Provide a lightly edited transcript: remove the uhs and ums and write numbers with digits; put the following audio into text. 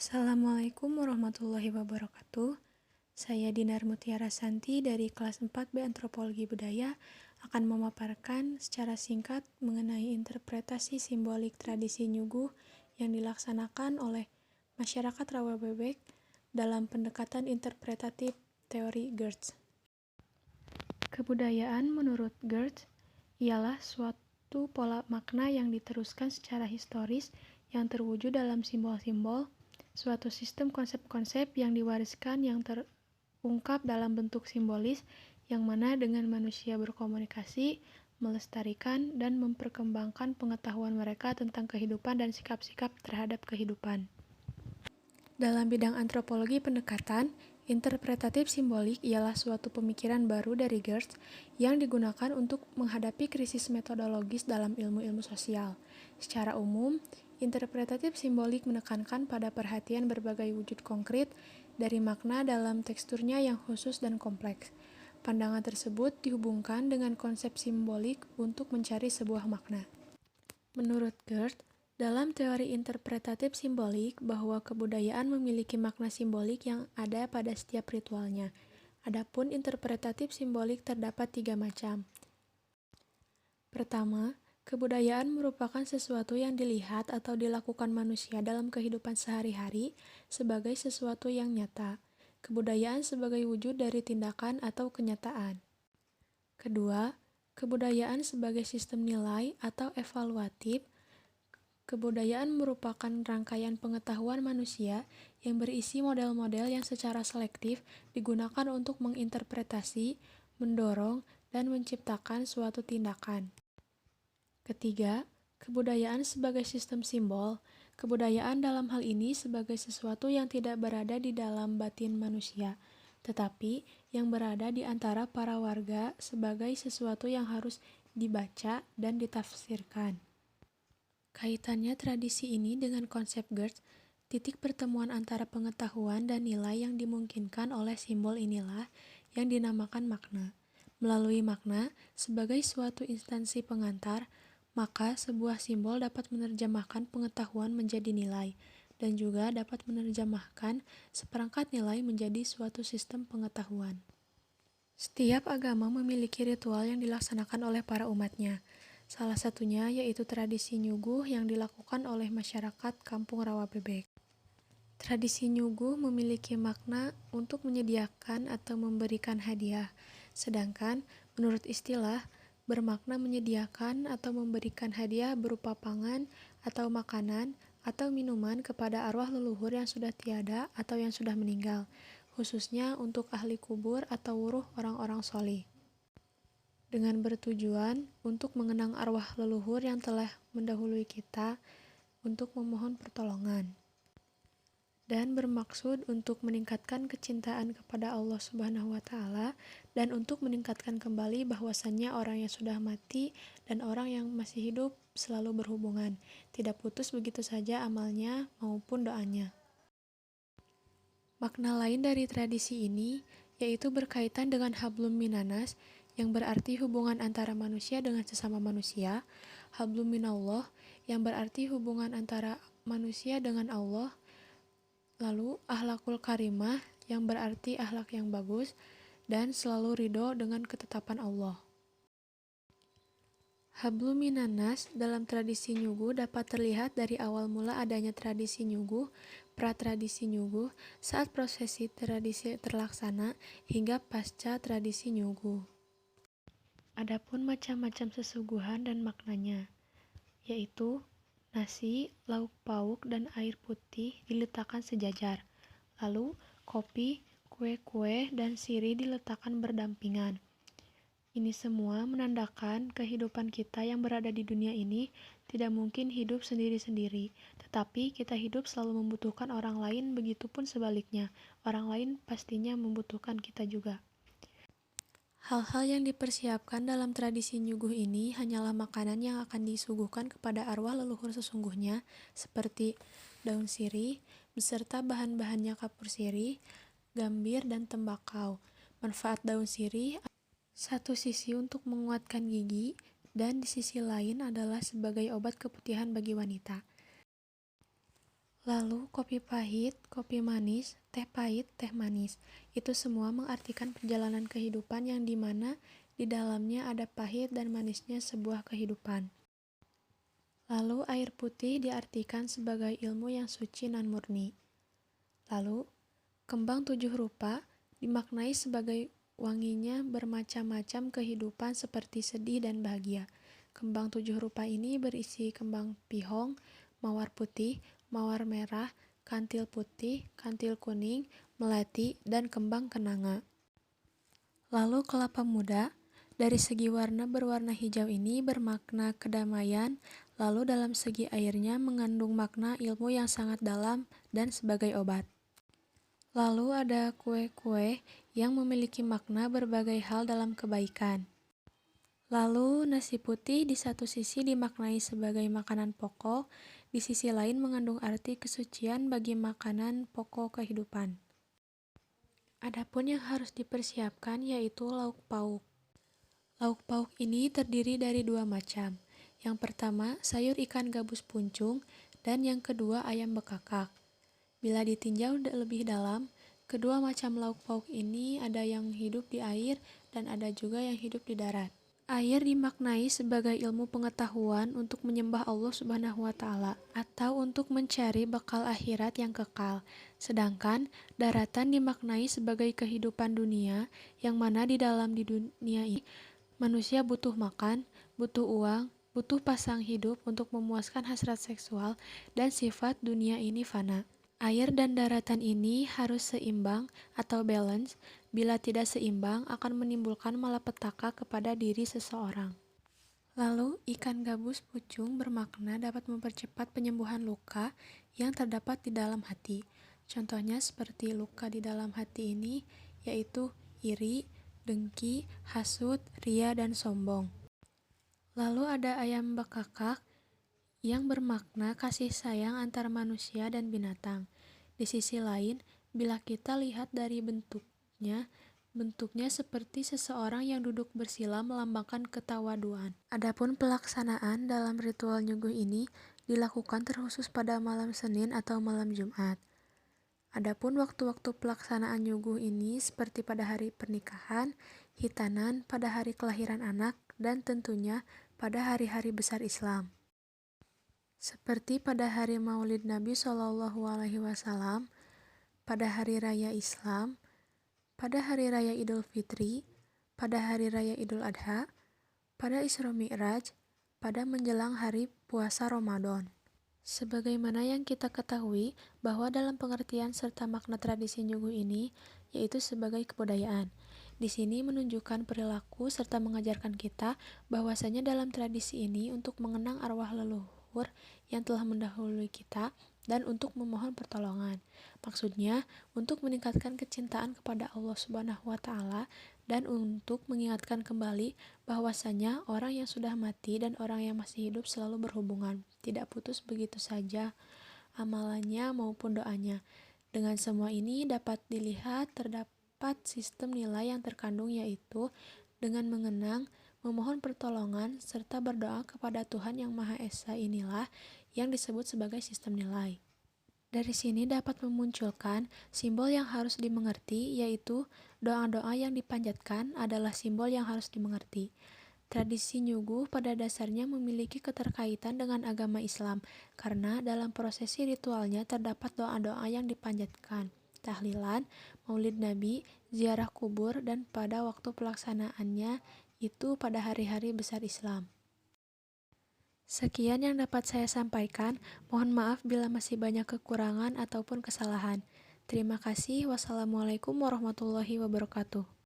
Assalamualaikum warahmatullahi wabarakatuh. Saya Dinar Mutiara Santi dari kelas 4B Antropologi Budaya akan memaparkan secara singkat mengenai interpretasi simbolik tradisi Nyuguh yang dilaksanakan oleh masyarakat Rawabebek dalam pendekatan interpretatif teori Geertz. Kebudayaan menurut Geertz ialah suatu pola makna yang diteruskan secara historis yang terwujud dalam simbol-simbol, suatu sistem konsep-konsep yang diwariskan yang terungkap dalam bentuk simbolis yang mana dengan manusia berkomunikasi, melestarikan, dan memperkembangkan pengetahuan mereka tentang kehidupan dan sikap-sikap terhadap kehidupan. Dalam bidang antropologi pendekatan, interpretatif simbolik ialah suatu pemikiran baru dari Geertz yang digunakan untuk menghadapi krisis metodologis dalam ilmu-ilmu sosial. Secara umum, interpretatif simbolik menekankan pada perhatian berbagai wujud konkret dari makna dalam teksturnya yang khusus dan kompleks. Pandangan tersebut dihubungkan dengan konsep simbolik untuk mencari sebuah makna. Menurut Geertz, dalam teori interpretatif simbolik bahwa kebudayaan memiliki makna simbolik yang ada pada setiap ritualnya. Adapun interpretatif simbolik terdapat 3 macam. Pertama, kebudayaan merupakan sesuatu yang dilihat atau dilakukan manusia dalam kehidupan sehari-hari sebagai sesuatu yang nyata. Kebudayaan sebagai wujud dari tindakan atau kenyataan. Kedua, kebudayaan sebagai sistem nilai atau evaluatif. Kebudayaan merupakan rangkaian pengetahuan manusia yang berisi model-model yang secara selektif digunakan untuk menginterpretasi, mendorong, dan menciptakan suatu tindakan. Ketiga, kebudayaan sebagai sistem simbol. Kebudayaan dalam hal ini sebagai sesuatu yang tidak berada di dalam batin manusia, tetapi yang berada di antara para warga sebagai sesuatu yang harus dibaca dan ditafsirkan. Kaitannya tradisi ini dengan konsep Geertz, titik pertemuan antara pengetahuan dan nilai yang dimungkinkan oleh simbol inilah yang dinamakan makna. Melalui makna, sebagai suatu instansi pengantar, maka sebuah simbol dapat menerjemahkan pengetahuan menjadi nilai, dan juga dapat menerjemahkan seperangkat nilai menjadi suatu sistem pengetahuan. Setiap agama memiliki ritual yang dilaksanakan oleh para umatnya. Salah satunya yaitu tradisi Nyuguh yang dilakukan oleh masyarakat Kampung Rawabebek. Tradisi Nyuguh memiliki makna untuk menyediakan atau memberikan hadiah, sedangkan menurut istilah, bermakna menyediakan atau memberikan hadiah berupa pangan atau makanan atau minuman kepada arwah leluhur yang sudah tiada atau yang sudah meninggal, khususnya untuk ahli kubur atau wuruh orang-orang sholih, dengan bertujuan untuk mengenang arwah leluhur yang telah mendahului kita untuk memohon pertolongan, dan bermaksud untuk meningkatkan kecintaan kepada Allah Subhanahu wa Ta'ala dan untuk meningkatkan kembali bahwasannya orang yang sudah mati dan orang yang masih hidup selalu berhubungan, tidak putus begitu saja amalnya maupun doanya. Makna lain dari tradisi ini yaitu berkaitan dengan hablum minanas yang berarti hubungan antara manusia dengan sesama manusia, hablum minallah yang berarti hubungan antara manusia dengan Allah, lalu akhlakul karimah yang berarti akhlak yang bagus, dan selalu ridho dengan ketetapan Allah. Hablum minanas dalam tradisi Nyuguh dapat terlihat dari awal mula adanya tradisi Nyuguh, pra-tradisi Nyuguh, saat prosesi tradisi terlaksana, hingga pasca tradisi Nyuguh. Adapun macam-macam sesuguhan dan maknanya, yaitu nasi, lauk pauk, dan air putih diletakkan sejajar. Lalu kopi, kue-kue, dan sirih diletakkan berdampingan. Ini semua menandakan kehidupan kita yang berada di dunia ini tidak mungkin hidup sendiri-sendiri, tetapi kita hidup selalu membutuhkan orang lain, begitupun sebaliknya, orang lain pastinya membutuhkan kita juga. Hal-hal yang dipersiapkan dalam tradisi Nyuguh ini hanyalah makanan yang akan disuguhkan kepada arwah leluhur sesungguhnya, seperti daun sirih, beserta bahan-bahannya kapur sirih, gambir, dan tembakau. Manfaat daun sirih satu sisi untuk menguatkan gigi, dan di sisi lain adalah sebagai obat keputihan bagi wanita. Lalu kopi pahit, kopi manis, teh pahit, teh manis. Itu semua mengartikan perjalanan kehidupan yang dimana di dalamnya ada pahit dan manisnya sebuah kehidupan. Lalu air putih diartikan sebagai ilmu yang suci nan murni. Lalu kembang tujuh rupa dimaknai sebagai wanginya bermacam-macam kehidupan seperti sedih dan bahagia. Kembang tujuh rupa ini berisi kembang pihong, mawar putih, mawar merah, kantil putih, kantil kuning, melati, dan kembang kenanga. Lalu kelapa muda, dari segi warna berwarna hijau ini bermakna kedamaian, lalu dalam segi airnya mengandung makna ilmu yang sangat dalam dan sebagai obat. Lalu ada kue-kue yang memiliki makna berbagai hal dalam kebaikan. Lalu nasi putih di satu sisi dimaknai sebagai makanan pokok, di sisi lain mengandung arti kesucian bagi makanan pokok kehidupan. Adapun yang harus dipersiapkan yaitu lauk pauk. Lauk pauk ini terdiri dari dua macam. Yang pertama, sayur ikan gabus puncung, dan yang kedua ayam bekakak. Bila ditinjau lebih dalam, kedua macam lauk pauk ini ada yang hidup di air dan ada juga yang hidup di darat. Air dimaknai sebagai ilmu pengetahuan untuk menyembah Allah Subhanahu wa Ta'ala atau untuk mencari bekal akhirat yang kekal. Sedangkan daratan dimaknai sebagai kehidupan dunia yang mana di dalam di dunia ini manusia butuh makan, butuh uang, butuh pasang hidup untuk memuaskan hasrat seksual dan sifat dunia ini fana. Air dan daratan ini harus seimbang atau balance. Bila tidak seimbang akan menimbulkan malapetaka kepada diri seseorang. Lalu, ikan gabus pucung bermakna dapat mempercepat penyembuhan luka yang terdapat di dalam hati. Contohnya seperti luka di dalam hati ini, yaitu iri, dengki, hasut, ria, dan sombong. Lalu ada ayam bekakak yang bermakna kasih sayang antara manusia dan binatang. Di sisi lain, bila kita lihat dari bentuknya seperti seseorang yang duduk bersila melambangkan ketawaduan. Adapun pelaksanaan dalam ritual nyuguh ini dilakukan terkhusus pada malam Senin atau malam Jumat. Adapun waktu-waktu pelaksanaan nyuguh ini seperti pada hari pernikahan, hitanan, pada hari kelahiran anak, dan tentunya pada hari-hari besar Islam. Seperti pada hari Maulid Nabi SAW, pada hari raya Islam, pada hari raya Idul Fitri, pada hari raya Idul Adha, pada Isra Mi'raj, pada menjelang hari puasa Ramadan. Sebagaimana yang kita ketahui bahwa dalam pengertian serta makna tradisi nyuguh ini yaitu sebagai kebudayaan. Di sini menunjukkan perilaku serta mengajarkan kita bahwasanya dalam tradisi ini untuk mengenang arwah leluhur yang telah mendahului kita dan untuk memohon pertolongan. Maksudnya untuk meningkatkan kecintaan kepada Allah Subhanahu wa Ta'ala dan untuk mengingatkan kembali bahwasanya orang yang sudah mati dan orang yang masih hidup selalu berhubungan, tidak putus begitu saja amalannya maupun doanya. Dengan semua ini dapat dilihat terdapat sistem nilai yang terkandung yaitu dengan mengenang, memohon pertolongan, serta berdoa kepada Tuhan Yang Maha Esa inilah yang disebut sebagai sistem nilai. Dari sini dapat memunculkan simbol yang harus dimengerti, yaitu doa-doa yang dipanjatkan adalah simbol yang harus dimengerti. Tradisi nyuguh pada dasarnya memiliki keterkaitan dengan agama Islam, karena dalam prosesi ritualnya terdapat doa-doa yang dipanjatkan, tahlilan, maulid Nabi, ziarah kubur, dan pada waktu pelaksanaannya itu pada hari-hari besar Islam. Sekian yang dapat saya sampaikan, mohon maaf bila masih banyak kekurangan ataupun kesalahan. Terima kasih. Wassalamualaikum warahmatullahi wabarakatuh.